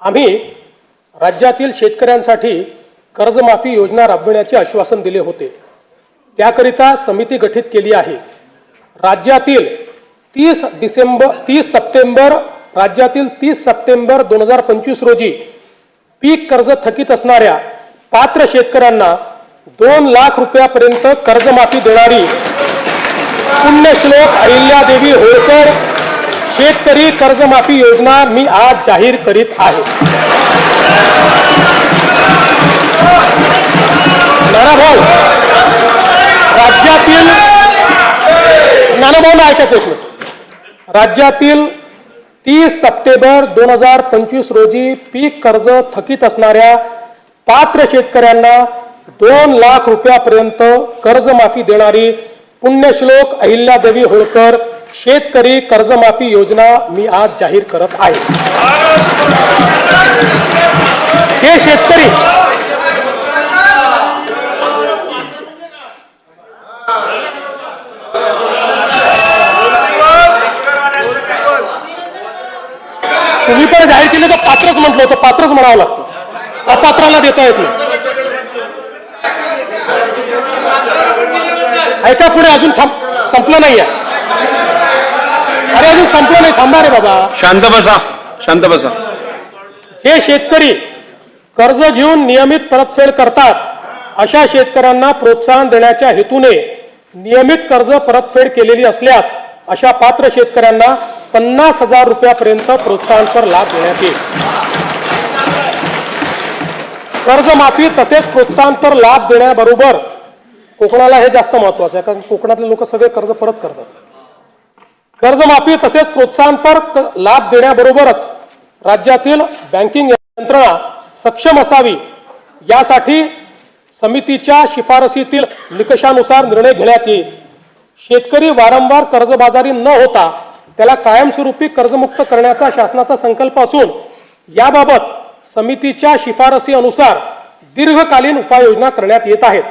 आम्ही राज्यातील शेतकऱ्यांसाठी कर्जमाफी योजना राबविण्याचे आश्वासन दिले होते। त्याकरिता समिती गठीत केली आहे। राज्यातील 30 सप्टेंबर 2025 रोजी पीक कर्ज थकीत असणाऱ्या पात्र शेतकऱ्यांना 2 लाख रुपयापर्यंत कर्जमाफी देणारी पुण्यश्लोक अहिल्यादेवी होळकर शेतकरी कर्जमाफी योजना मी आज जाहीर करीत आहे। नानाभाऊ, राज्यातील राज्यातील 30 सप्टेंबर 2025 रोजी पीक कर्ज थकीत असणाऱ्या पात्र शेतकऱ्यांना 2 लाख रुपयापर्यंत कर्जमाफी देणारी पुण्यश्लोक अहिल्यादेवी होळकर शेतकरी कर्जमाफी योजना मी आज जाहीर करत आहे। जे शेतकरी तुम्ही पण जाहीर केले तर पात्रच म्हटलं होतं, पात्रच म्हणावं लागतं, अपात्राला देता येत नाही। ऐका पुढे, अजून संपलं नाहीये। अरे अजून संपलं नाही, थांबा रे बाबा, शांत बसा, शांत बसा। जे शेतकरी कर्ज घेऊन नियमित परतफेड करतात अशा शेतकऱ्यांना प्रोत्साहन देण्याच्या हेतूने नियमित कर्ज परतफेड केलेली असल्यास अशा पात्र शेतकऱ्यांना 50,000 रुपयापर्यंत प्रोत्साहनपर लाभ देण्यात येईल। कर्जमाफी तसेच प्रोत्साहनपर लाभ देण्याबरोबर कोकणाला हे जास्त महत्वाचं आहे, कारण कोकणातले लोक सगळे कर्ज परत करतात। कर्जमाफी तसेच प्रोत्साहनपर लाभ देण्याबरोबरच राज्यातील बँकिंग यंत्रणा सक्षम असावी यासाठी समितीच्या शिफारसीतील निकषानुसार निर्णय घेण्यात येईल। शेतकरी वारंवार कर्जबाजारी न होता त्याला कायमस्वरूपी कर्जमुक्त करण्याचा शासनाचा संकल्प असून याबाबत समितीच्या शिफारसी अनुसार दीर्घकालीन उपाययोजना करण्यात येत आहेत।